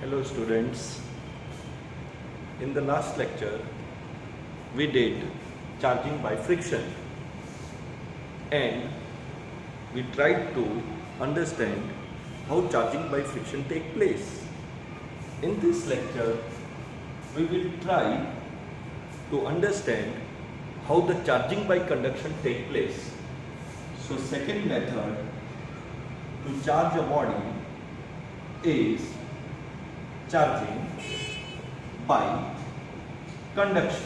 Hello students. In the last lecture we did charging by friction and we tried to understand how charging by friction take place. In this lecture we will try to understand how the charging by conduction take place. So second method to charge a body is charging by conduction.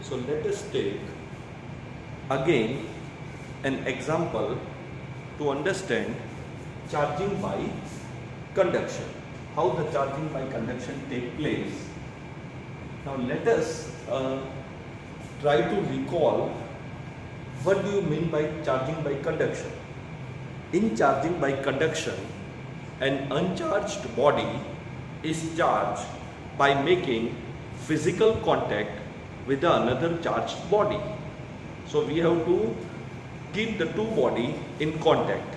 So let us take again an example to understand charging by conduction, how the charging by conduction take place. Now let us try to recall what do you mean by charging by conduction. In charging by conduction, an uncharged body is charged by making physical contact with another charged body. So we have to keep the two bodies in contact.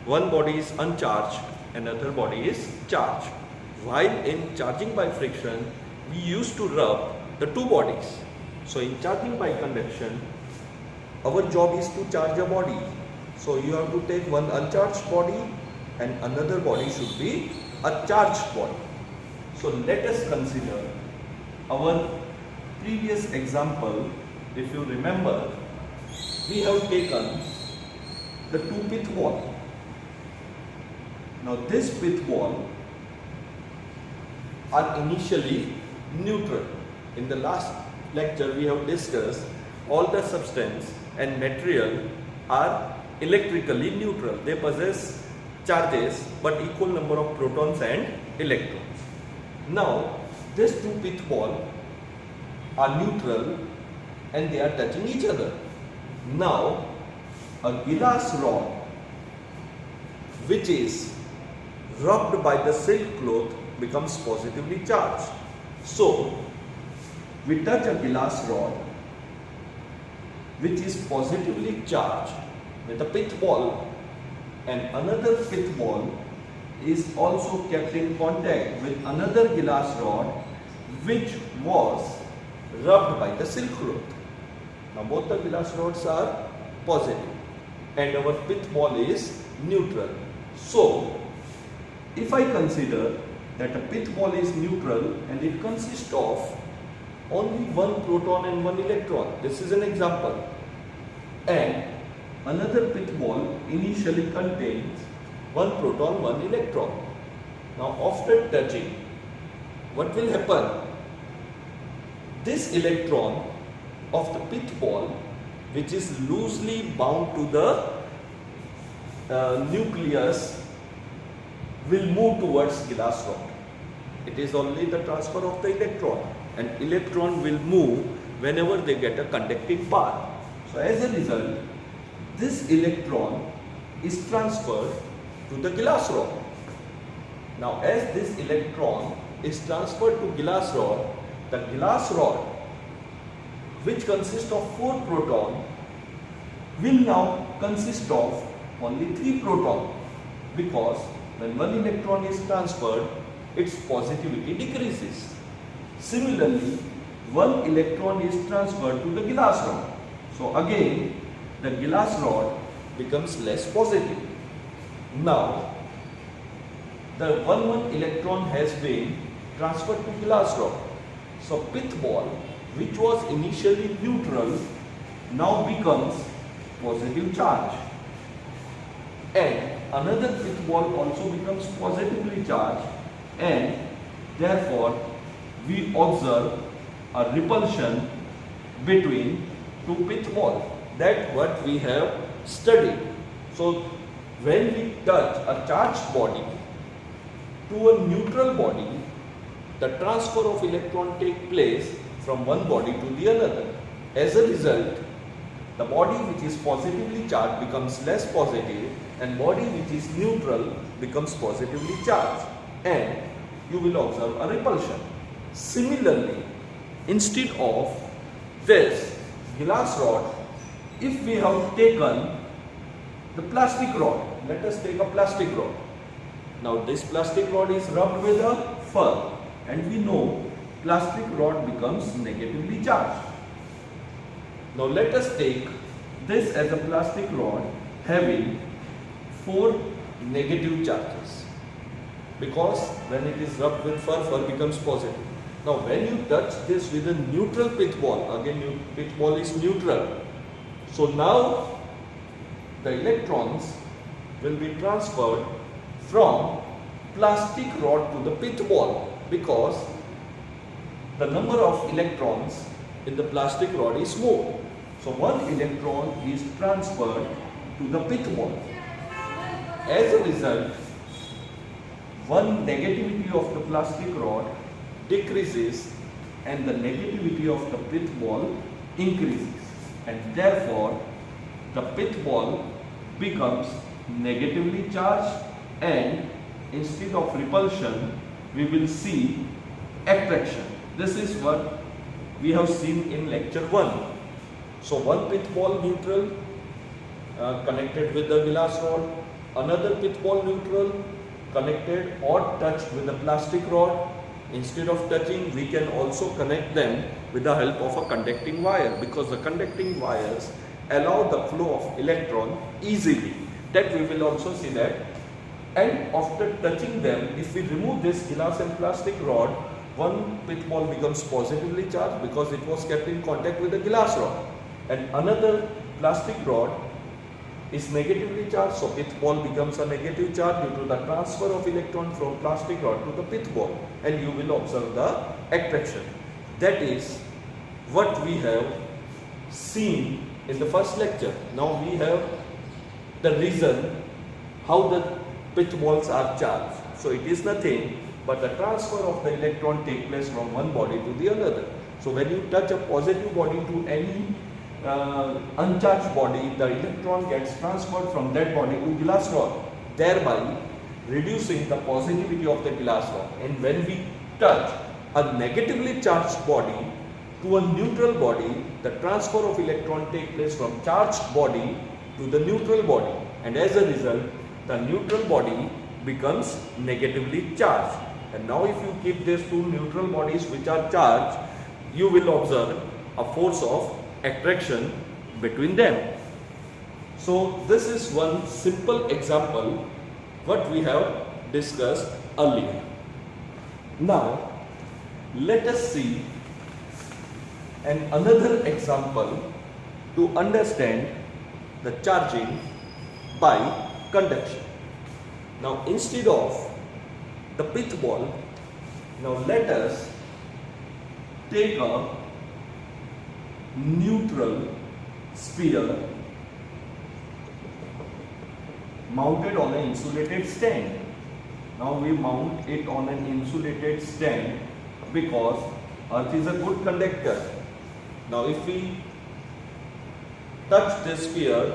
One body is uncharged, another body is charged. While in charging by friction, we used to rub the two bodies. So in charging by conduction, our job is to charge a body. So you have to take one uncharged body and another body should be a charged body. So let us consider our previous example. If you remember, we have taken the two-pith ball. Now this pith ball are initially neutral. In the last lecture we have discussed all the substance and material are electrically neutral. They possess charges but equal number of protons and electrons. Now these two pith ball are neutral and they are touching each other. Now a glass rod which is rubbed by the silk cloth becomes positively charged. So we touch a glass rod which is positively charged with a pith ball, and another pith ball is also kept in contact with another glass rod which was rubbed by the silk cloth. Now both the glass rods are positive and our pith ball is neutral. So if I consider that a pith ball is neutral and it consists of only one proton and one electron, this is an example, and another pith ball initially contains one proton, one electron. Now after touching, what will happen? This electron of the pith ball, which is loosely bound to the nucleus, will move towards glass rod. It is only the transfer of the electron, and electron will move whenever they get a conducting path. So as a result, this electron is transferred to the glass rod. Now as this electron is transferred to glass rod, the glass rod, which consists of 4 protons, will now consist of only 3 protons, because when one electron is transferred, its positivity decreases. Similarly, one electron is transferred to the glass rod. So again, the glass rod becomes less positive. Now, the one electron has been transferred to glass rod. So pith ball, which was initially neutral, now becomes positive charge. And another pith ball also becomes positively charged, and therefore we observe a repulsion between two pith balls. That's what we have studied. So when we touch a charged body to a neutral body, the transfer of electron takes place from one body to the another. As a result, the body which is positively charged becomes less positive, and body which is neutral becomes positively charged, and you will observe a repulsion. Similarly, instead of this glass rod, if we have taken the plastic rod. Let us take a plastic rod. Now this plastic rod is rubbed with a fur, and we know plastic rod becomes negatively charged. Now let us take this as a plastic rod having 4 negative charges, because when it is rubbed with fur, fur becomes positive. Now when you touch this with a neutral pith ball, again pith ball is neutral, so now the electrons will be transferred from plastic rod to the pith ball, because the number of electrons in the plastic rod is more. So one electron is transferred to the pith ball. As a result, one negativity of the plastic rod decreases and the negativity of the pith ball increases, and therefore the pith ball becomes negatively charged, and instead of repulsion we will see attraction. This is what we have seen in lecture 1. So one pith ball neutral connected with the glass rod, another pith ball neutral connected or touched with a plastic rod. Instead of touching, we can also connect them with the help of a conducting wire, because the conducting wires allow the flow of electron easily. That we will also see that. And after touching them, if we remove this glass and plastic rod, one pith ball becomes positively charged because it was kept in contact with the glass rod, and another plastic rod is negatively charged, so pith ball becomes a negative charge due to the transfer of electron from plastic rod to the pith ball, and you will observe the attraction. That is what we have seen in the first lecture. Now we have the reason how the pith balls are charged. So it is nothing but the transfer of the electron takes place from one body to the another. So when you touch a positive body to any uncharged body, the electron gets transferred from that body to glass rod, thereby reducing the positivity of the glass rod. And when we touch a negatively charged body to a neutral body, the transfer of electron takes place from charged body to the neutral body, and as a result the neutral body becomes negatively charged. And now if you keep these two neutral bodies which are charged, you will observe a force of attraction between them. So this is one simple example what we have discussed earlier. Now let us see another example to understand the charging by conduction. Now instead of the pith ball, now let us take a neutral sphere mounted on an insulated stand. Now we mount it on an insulated stand because earth is a good conductor. Now if we touch this sphere,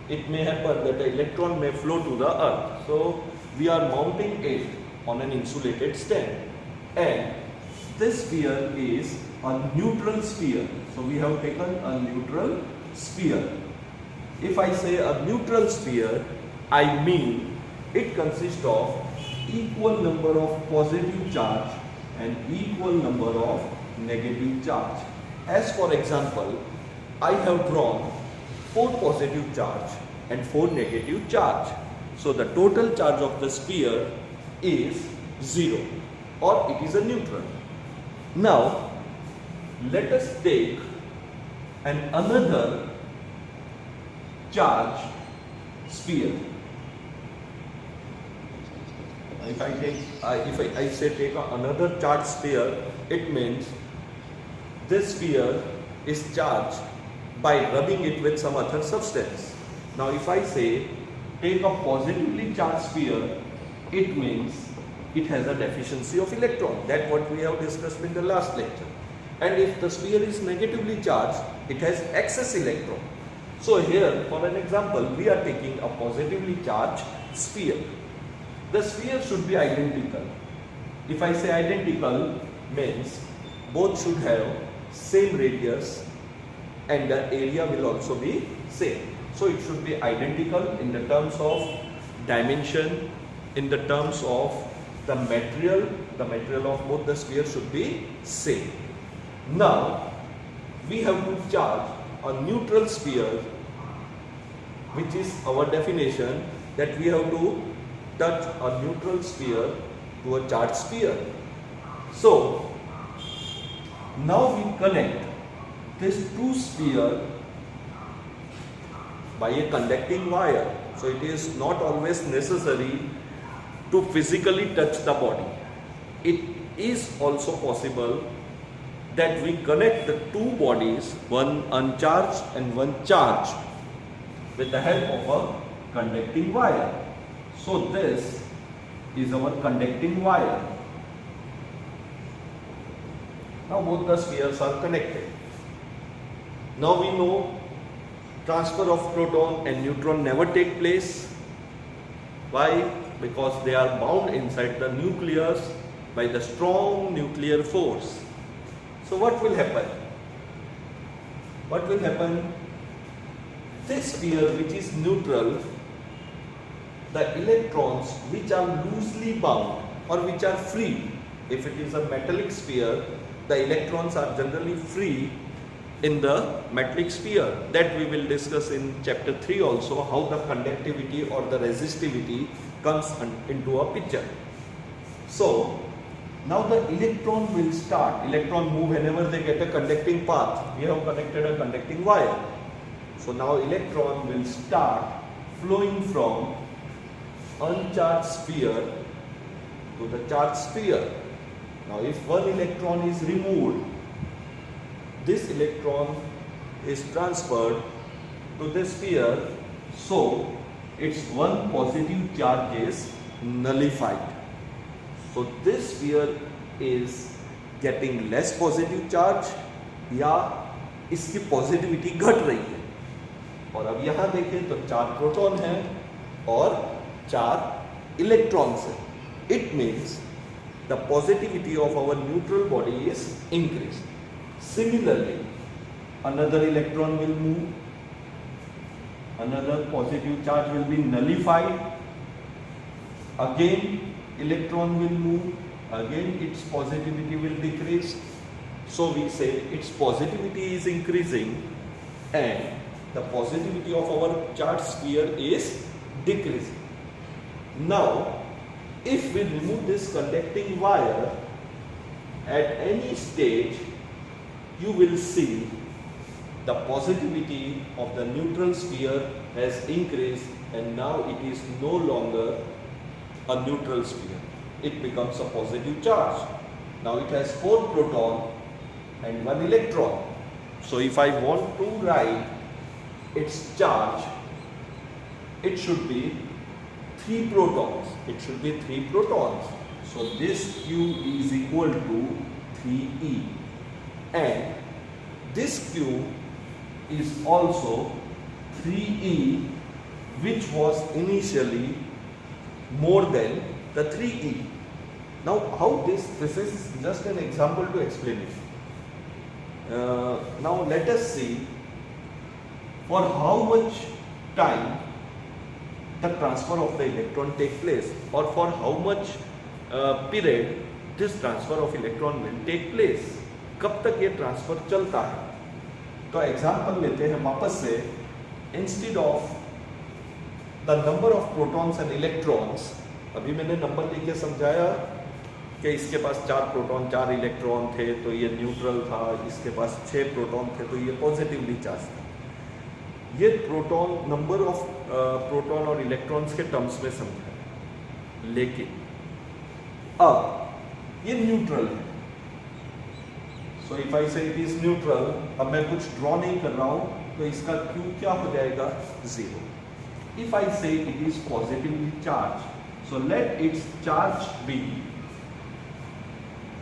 it may happen that the electron may flow to the earth. So we are mounting it on an insulated stand, and this sphere is a neutral sphere. So we have taken a neutral sphere. If I say a neutral sphere, I mean it consists of equal number of positive charge and equal number of negative charge. As for example, I have drawn 4 positive charge and 4 negative charge. So the total charge of the sphere is 0, or it is a neutral. Now let us take another charge sphere. If I say take another charge sphere, it means this sphere is charged by rubbing it with some other substance. Now if I say take a positively charged sphere, it means it has a deficiency of electron. That's what we have discussed in the last lecture. And if the sphere is negatively charged, it has excess electron. So here, for an example, we are taking a positively charged sphere. The sphere should be identical. If I say identical, means both should have same radius and the area will also be same. So it should be identical in the terms of dimension, in the terms of the material of both the spheres should be same. Now we have to charge a neutral sphere, which is our definition that we have to touch a neutral sphere to a charged sphere. So now we connect these two spheres by a conducting wire. So it is not always necessary to physically touch the body. It is also possible that we connect the two bodies, one uncharged and one charged, with the help of a conducting wire. So this is our conducting wire. Now both the spheres are connected. Now we know transfer of proton and neutron never take place. Why? Because they are bound inside the nucleus by the strong nuclear force. So what will happen? What will happen? This sphere which is neutral, the electrons which are loosely bound or which are free, if it is a metallic sphere, the electrons are generally free in the metallic sphere. That we will discuss in chapter 3 also, how the conductivity or the resistivity comes into a picture. So now the electron will start, electron move whenever they get a conducting path. We have connected a conducting wire. So now electron will start flowing from uncharged sphere to the charged sphere. Now if one electron is removed, this electron is transferred to the sphere, so its one positive charge is nullified. So this sphere is getting less positive charge या इसकी positivity घट रही है. और अब यहाँ देखें तो 4 प्रोटॉन हैं और 4 इलेक्ट्रॉन्स हैं. It means the positivity of our neutral body is increased. Similarly, another electron will move, another positive charge will be nullified, again electron will move, again its positivity will decrease. So we say its positivity is increasing and the positivity of our charged sphere is decreasing. Now if we remove this conducting wire at any stage, you will see the positivity of the neutral sphere has increased and now it is no longer a neutral sphere. It becomes a positive charge. Now it has 4 proton and 1 electron. So if I want to write its charge, it should be 3 protons. It should be 3 protons. So this Q is equal to 3e. And this Q is also 3e, which was initially more than the 3e. Now how this is just an example to explain it. Now let us see for how much time the transfer of the electron take place or for how much period this transfer of electron will take place. कब तक ये transfer चलता है. तो example लेते हैं वापस से. Instead of the number of protons and electrons, अभी मैंने नंबर लेके समझाया कि इसके पास 4 प्रोटॉन 4 इलेक्ट्रॉन थे तो ये न्यूट्रल था, इसके पास 6 प्रोटॉन थे तो ये पॉजिटिवली चार्ज था. ये प्रोटॉन नंबर ऑफ प्रोटॉन और इलेक्ट्रॉन्स के टर्म्स में समझाया. लेकिन अब ये न्यूट्रल है. So if I say it is neutral, अब मैं कुछ ड्रॉ नहीं कर रहा हूँ तो इसका Q क्या हो जाएगा? 0. If I say it is positively charged, so let its charge be,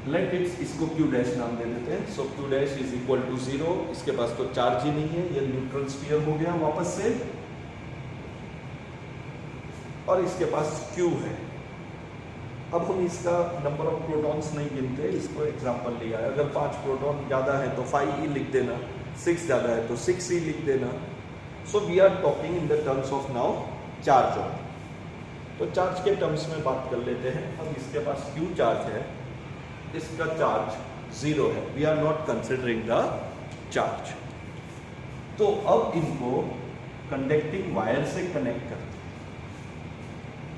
let its, इसको Q dash नाम दे देते हैं. So Q dash is equal to 0. इसके पास तो चार्ज ही नहीं है, ये न्यूट्रल स्फीयर हो गया वापस से. और इसके पास Q है. अब हम इसका नंबर ऑफ प्रोटॉन्स नहीं गिनते, इसको एग्जांपल लिया है. अगर 5 प्रोटॉन ज़्यादा है तो 5e लिख देना, 6 ज़्यादा है तो 6e लिख देना. So we are talking in the terms of now charge only. तो चार्ज के टर्म्स में बात कर लेते हैं. अब इसके पास Q चार्ज है, इसका चार्ज 0 है. We are not considering the charge. तो अब इनको कंडक्टिंग वायर से कनेक्ट करते हैं.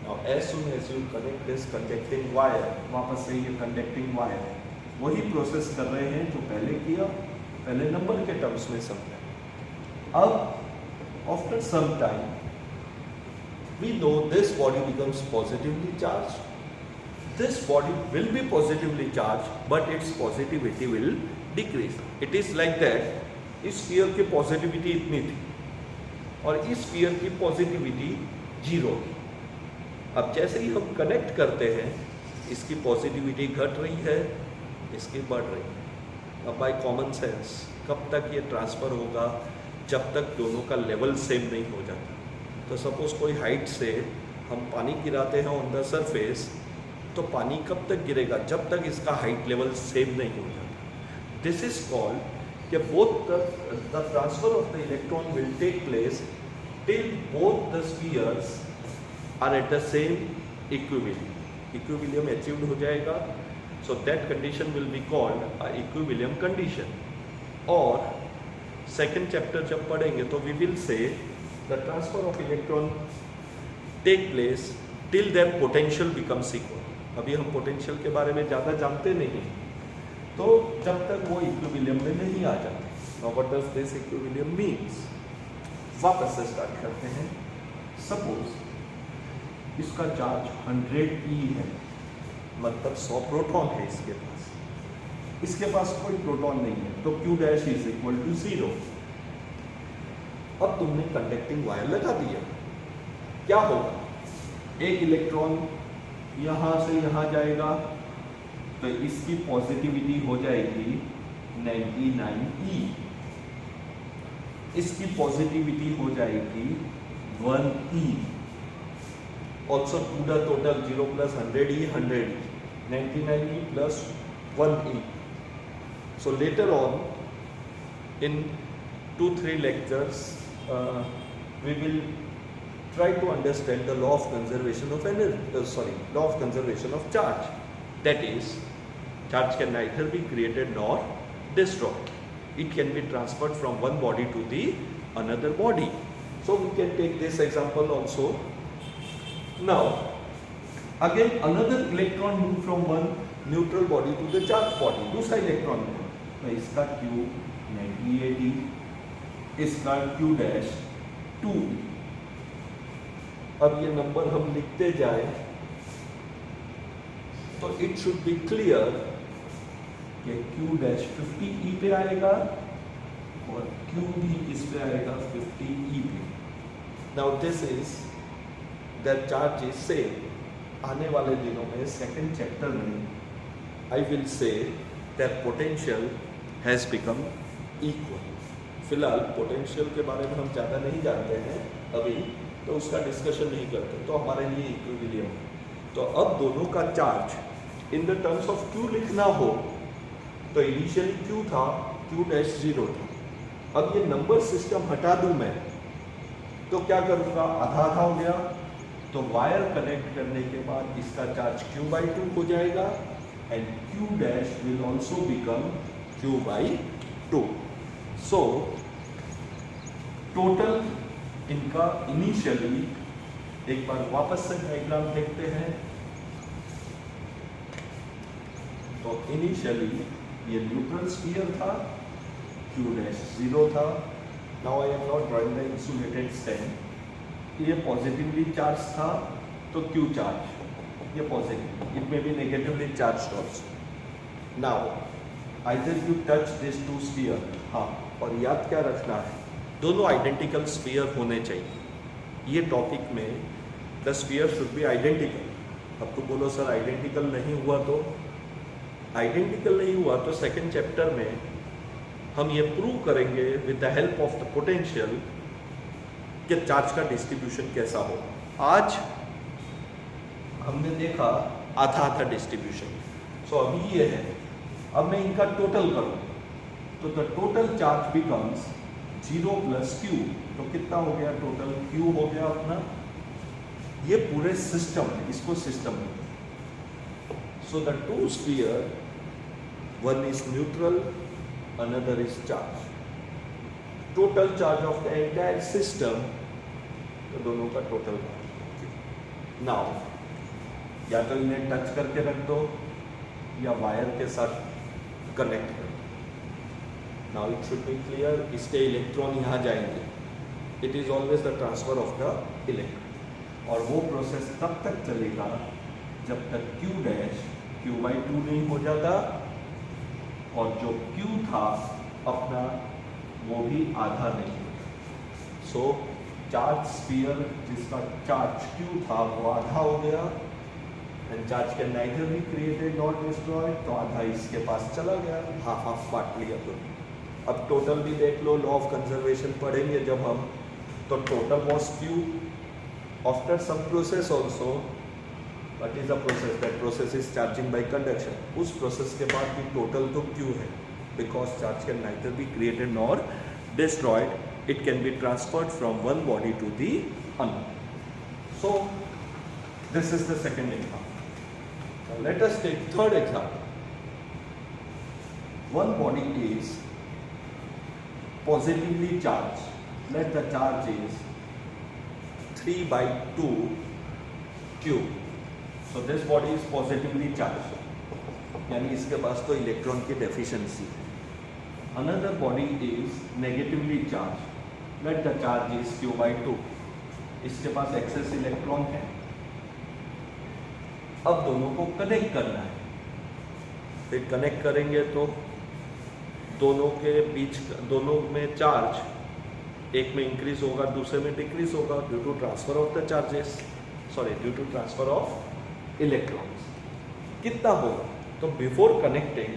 Now as soon as you connect this conducting wire, वापस से ये कंडक्टिंग वायर है, वही प्रोसेस कर रहे हैं जो पहले किया, पहले नंबर के टर्म्स में समझा. अब after some time we know this body becomes positively charged. This body will be positively charged, but its positivity will decrease. It is like that. इस स्फीयर की पॉजिटिविटी इतनी थी और इस स्फीयर की पॉजिटिविटी 0 थी. अब जैसे ही हम कनेक्ट करते हैं, इसकी पॉजिटिविटी घट रही है, इसकी बढ़ रही है. अब बाय कॉमन सेंस कब तक ये ट्रांसफ़र होगा? जब तक दोनों का लेवल सेम नहीं हो जाता. तो सपोज कोई हाइट से हम पानी गिराते हैं ऑन द सरफेस, तो पानी कब तक गिरेगा? जब तक इसका हाइट लेवल सेम नहीं हो जाता. दिस इज कॉल्ड कि both the transfer of the electron will take place till both the spheres are at the same equilibrium. Equilibrium achieved हो जाएगा. So that condition will be called a equilibrium condition. और second chapter जब पढ़ेंगे तो we will say the transfer of electron take place till their potential becomes equal. अभी हम potential के बारे में ज़्यादा जानते नहीं, तो जब तक वो इक्विलिब्रियम में नहीं आ जाते. Now what does this equilibrium means? वापस से स्टार्ट करते हैं. सपोज इसका चार्ज 100 E है, मतलब 100 प्रोटॉन है इसके पास. इसके पास कोई प्रोटॉन नहीं है, तो Q dash is equal to 0. अब तुमने कंडक्टिंग वायर लगा दिया, क्या होगा? एक इलेक्ट्रॉन यहाँ से यहाँ जाएगा, तो इसकी पॉजिटिविटी हो जाएगी 99 E. इसकी पॉजिटिविटी हो जाएगी 1 E. Also to the total 0 plus 100 E 100 E, 99 E plus 1 E. So later on in 2-3 lectures we will try to understand the law of conservation of energy, law of conservation of charge. That is, charge can neither be created nor destroyed. It can be transferred from one body to the another body. So we can take this example also. Now, again another electron move from one neutral body to the charged body. दूसरा electron है, तो इसका Q 98E, इसका Q dash 2. अब ये number हम लिखते जाए तो इट शुड बी क्लियर कि Q डैश 50E पे आएगा और Q भी इस पे आएगा 50E पे. Now this is that charge is same. आने वाले दिनों में सेकेंड चैप्टर में I will say that potential has become equal. फिलहाल पोटेंशियल के बारे में हम ज़्यादा नहीं जानते हैं अभी, तो उसका डिस्कशन नहीं करते, तो हमारे लिए इक्विलिब्रियम है. तो अब दोनों का charge in the terms of Q लिखना हो तो इनिशियली Q था, Q डैश 0 था. अब ये नंबर सिस्टम हटा दूं मैं, तो क्या करूँगा? आधा आधा हो गया. तो वायर कनेक्ट करने के बाद इसका चार्ज Q/2 हो जाएगा and Q dash will also become Q/2. So total इनका इनिशियली, एक बार वापस से डायग्राम देखते हैं. तो इनिशियली ये न्यूट्रल स्फीयर था, Q डैश 0 था. Now I am not drawing the insulated stand. ये पॉजिटिवली चार्ज था, तो Q चार्ज ये positive, it may be negatively charge also. Now either you touch this to sphere. हाँ, और याद क्या रखना है, दोनों आइडेंटिकल स्फीयर होने चाहिए. ये टॉपिक में the sphere should be identical. अब तो बोलो सर आइडेंटिकल नहीं हुआ, तो आइडेंटिकल नहीं हुआ तो सेकेंड चैप्टर में हम ये प्रूव करेंगे with the help of the potential कि चार्ज का डिस्ट्रीब्यूशन कैसा हो. आज हमने देखा आधा आधा डिस्ट्रीब्यूशन. सो अभी ये है, अब मैं इनका टोटल करूँ तो the total charge becomes 0 plus Q तो कितना हो गया टोटल Q हो गया अपना, ये पूरे सिस्टम है, इसको सिस्टम में। So the two sphere, one is neutral, another is charge, total charge of the entire system, तो दोनों का टोटल। नाउ या तो इन्हें टच करके रख दो या वायर के साथ कनेक्ट कर दो। Now it should be clear, इसके इलेक्ट्रॉन यहाँ जाएंगे, it is always the transfer of the electron, और वो प्रोसेस तब तक चलेगा जब तक Q डैश Q/2 नहीं हो जाता, और जो Q था अपना वो भी आधा नहीं होता। सो चार्ज स्फीयर जिसका चार्ज Q था वो आधा हो गया, and charge can neither be created not destroyed, तो आधा इसके पास चला गया, हाफ बांट लिया। तो अब टोटल भी देख लो, लॉ ऑफ कंजर्वेशन पढ़ेंगे जब हम, तो total was Q after some process also, what is the process, that process is charging by conduction, उस प्रोसेस के बाद भी टोटल तो Q है, because charge can neither be created nor destroyed, it can be transferred from one body to the another. So this is the second example. Now let us take third example. One body is positively charged. Let the charge is 3/2 Q. So this body is positively charged, यानी इसके पास तो electron की deficiency है। Another body is negatively charged. Let the charge is Q/2. इसके पास access electron है। अब दोनों को कनेक्ट करना है, फिर कनेक्ट करेंगे तो दोनों के बीच, दोनों में चार्ज एक में इंक्रीज होगा, दूसरे में डिक्रीज होगा, due to transfer of the charges, due to transfer of electrons. कितना होगा, तो before connecting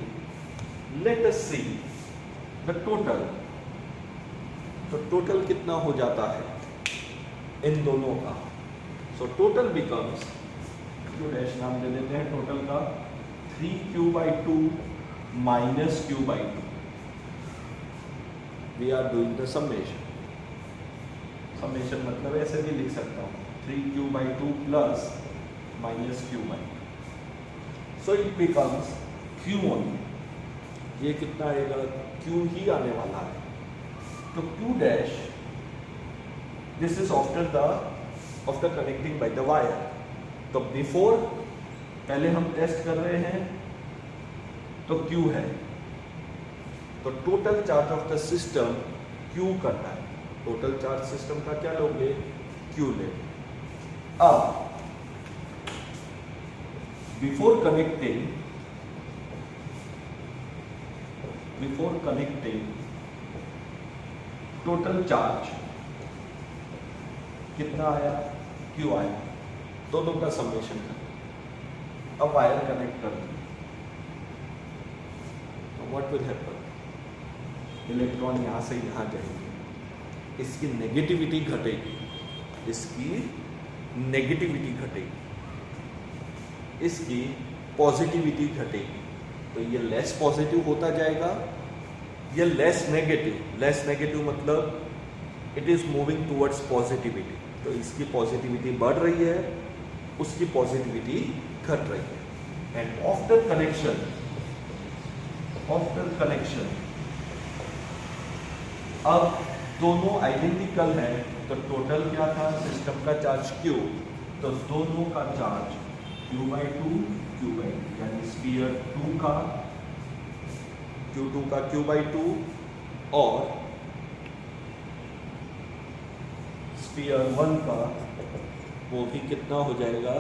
let us see the total, तो टोटल कितना हो जाता है इन दोनों का। So total becomes, Q dash नाम दे देते हैं टोटल का, 3Q/2 minus Q/2। We are doing the summation, summation मतलब ऐसे भी लिख सकता हूँ, 3Q/2 plus minus Q/2। So it becomes Q only, ये कितना आएगा, Q ही आने वाला है। तो Q dash, this is after connecting by the wire. तो बिफोर, पहले हम टेस्ट कर रहे हैं, तो Q है, तो total charge of the system Q करना है, टोटल चार्ज सिस्टम का क्या लोगे, Q ले। अब बिफोर कनेक्टिंग टोटल चार्ज कितना आया, Q आया, दोनों का समेशन कर। अब वायर कनेक्ट कर दो, तो व्हाट विल हैपन, इलेक्ट्रॉन यहाँ से यहाँ जाएंगे, इसकी नेगेटिविटी घटेगी, इसकी पॉजिटिविटी घटेगी, तो ये लेस पॉजिटिव होता जाएगा, ये लेस नेगेटिव मतलब it is moving towards positivity, तो इसकी पॉजिटिविटी बढ़ रही है, उसकी पॉजिटिविटी घट रही है। एंड आफ्टर कनेक्शन अब दोनों आइडेंटिकल है, तो टोटल क्या था, सिस्टम का चार्ज Q, तो दोनों का चार्ज Q/2 यानी स्फीयर 2 का Q2 का Q/2 और स्फीयर 1 का वो भी कितना हो जाएगा,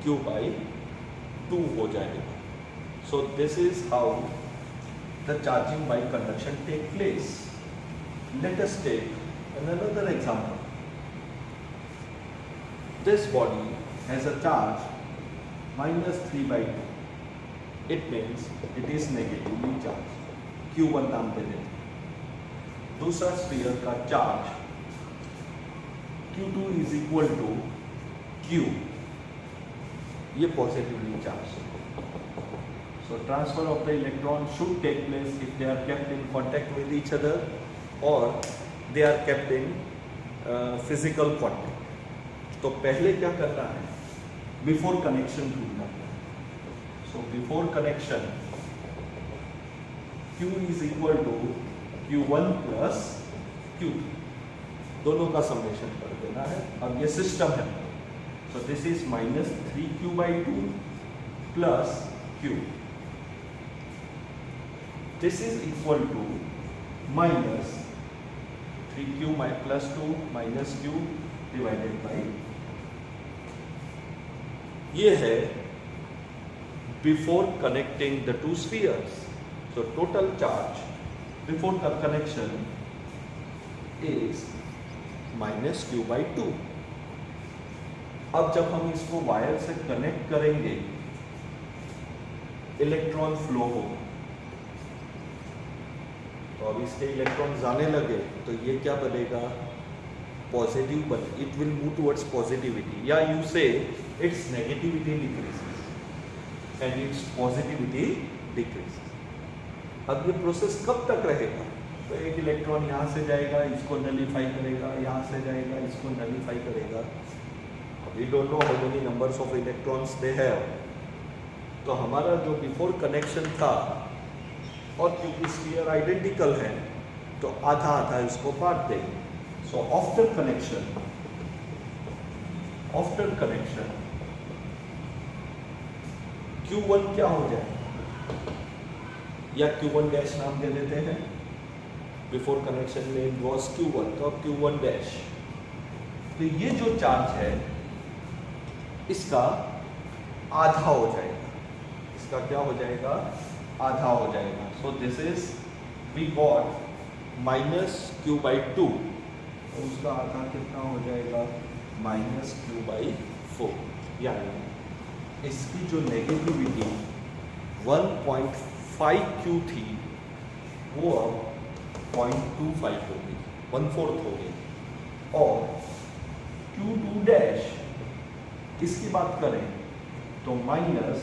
Q/2 हो जाएगा। So this is how the charging by conduction take place. Let us take another example. This body has a charge -3/2. It means it is negatively charged. Q1 नाम दे देते हैं। दूसरा स्फीयर का charge Q2 is equal to Q, ये positively charge. So transfer of the electron should take place if they are kept in contact with each other or they are kept in physical quantity. तो पहले क्या करना है, before connection ढूंढना है। So before connection Q is equal to Q1 plus Q2, दोनों का summation कर देना है। अब ये सिस्टम है, so this is minus 3Q/2 plus Q, this is equal to minus 3Q plus 2 minus Q divided by, ये है before connecting the two spheres. So total charge before the connection is minus Q/2। अब जब हम इसको wire से connect करेंगे, electron flow होगा, तो अब इसके इलेक्ट्रॉन जाने लगे तो ये क्या बनेगा, पॉजिटिव बने, it will move towards positivity, या यू से it's negativity decreases and it's positivity decreases. अब ये प्रोसेस कब तक रहेगा, तो एक इलेक्ट्रॉन यहाँ से जाएगा, इसको नलीफाई करेगा, यहाँ से जाएगा, इसको नलीफाई करेगा। We don't know how many numbers of electrons they have. तो हमारा जो बिफोर कनेक्शन था, और क्योंकि स्फीयर आइडेंटिकल है तो आधा आधा इसको बांट देंगे। सो आफ्टर कनेक्शन Q1 क्या हो जाए, या Q1 डैश नाम दे देते हैं, बिफोर कनेक्शन में वॉज Q1, तो अब Q1 डैश। तो ये जो चार्ज है इसका आधा हो जाएगा, इसका क्या हो जाएगा, आधा हो जाएगा। So this is we got minus Q/2, उसका आधा कितना हो जाएगा, माइनस Q/4, यानी इसकी जो नेगेटिविटी 1.5Q थी वो अब 0.25 हो गई, 1/4 हो गई। और Q2 डैश इसकी बात करें तो माइनस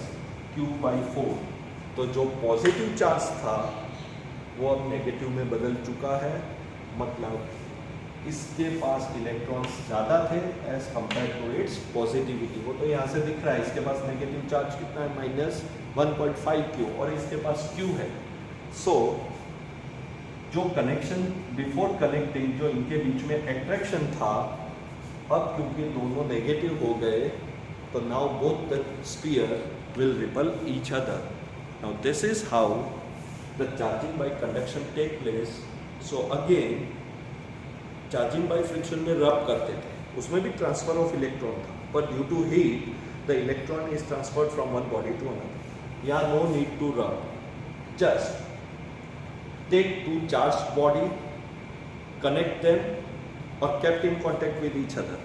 Q/4, तो जो पॉजिटिव चार्ज था वो अब नेगेटिव में बदल चुका है, मतलब इसके पास इलेक्ट्रॉन्स ज़्यादा थे as compare to its positivity. वो तो यहाँ से दिख रहा है, इसके पास नेगेटिव चार्ज कितना है, माइनस 1.5Q, और इसके पास Q है। सो जो कनेक्शन बिफोर कनेक्टिंग, जो इनके बीच में अट्रैक्शन था, अब क्योंकि दोनों नेगेटिव हो गए, तो now both the sphere will repel each other. Now this is how the charging by conduction take place. So again, charging by friction में rub करते थे, उसमें भी transfer of electron था, but due to heat, the electron is transferred from one body to another. Yeah, no need to rub. Just take two charged body, connect them, or kept in contact with each other.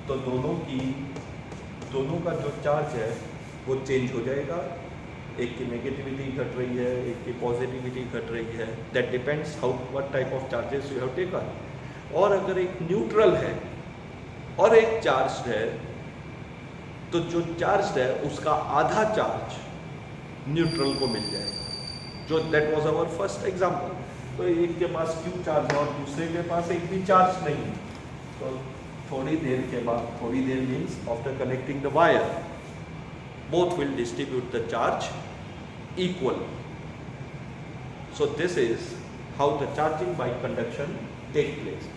तो दोनों का जो charge है वो change हो जाएगा, एक की नेगेटिविटी घट रही है, एक की पॉजिटिविटी घट रही है, that depends how what type of charges you have taken. और अगर एक न्यूट्रल है और एक चार्ज है, तो जो चार्ज है उसका आधा चार्ज न्यूट्रल को मिल जाएगा, जो that was our first example. तो एक के पास Q चार्ज है और दूसरे के पास एक भी चार्ज नहीं है, तो थोड़ी देर के बाद, थोड़ी देर means after connecting the wire, both will distribute the charge equal. So this is how the charging by conduction take place.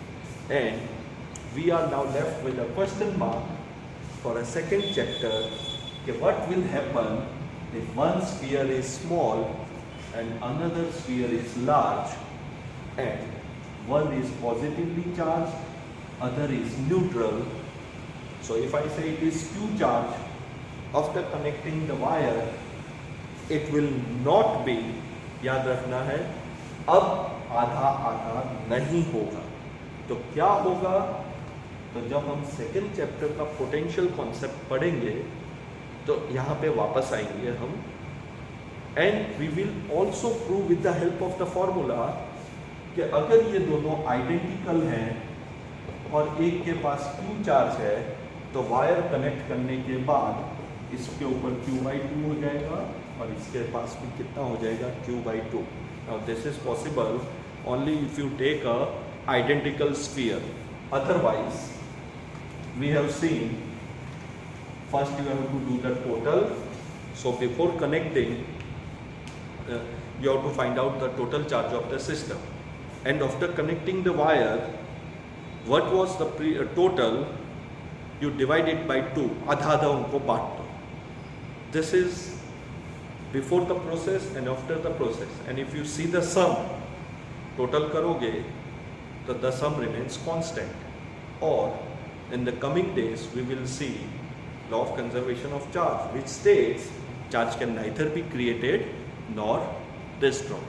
And we are now left with a question mark for a second chapter. Okay, what will happen if one sphere is small and another sphere is large, and one is positively charged, other is neutral. So if I say it is Q charge, after connecting the wire, it will not be, याद रखना है, अब आधा आधा नहीं होगा। तो क्या होगा, तो जब हम सेकेंड चैप्टर का पोटेंशियल कॉन्सेप्ट पढ़ेंगे तो यहाँ पे वापस आएंगे हम, and we will also prove with the help of the formula कि अगर ये दोनों आइडेंटिकल हैं और एक के पास Q चार्ज है, तो वायर कनेक्ट करने के बाद इसके ऊपर Q/2 हो जाएगा और इसके पास भी कितना हो जाएगा, Q/2। Now this is possible only if you take a identical sphere. Otherwise, we have seen first you have to do the total. So before connecting, you have to find out the total charge of the system. And after connecting the wire, what was the total? You divide it by 2. आधा आधा उनको बांट दो. This is before the process and after the process. And if you see the sum, total करोगे, तो the sum remains constant. Or in the coming days, we will see law of conservation of charge, which states charge can neither be created nor destroyed.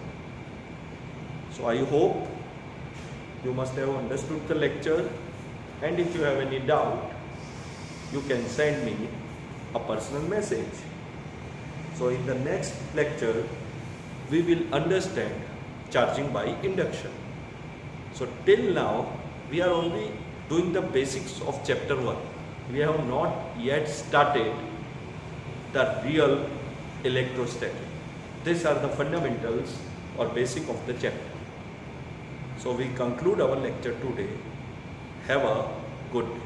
So I hope you must have understood the lecture, and if you have any doubt, you can send me a personal message. So in the next lecture, we will understand charging by induction. So till now, we are only doing the basics of chapter 1. We have not yet started the real electrostatic. These are the fundamentals or basic of the chapter. So we conclude our lecture today. Have a good day.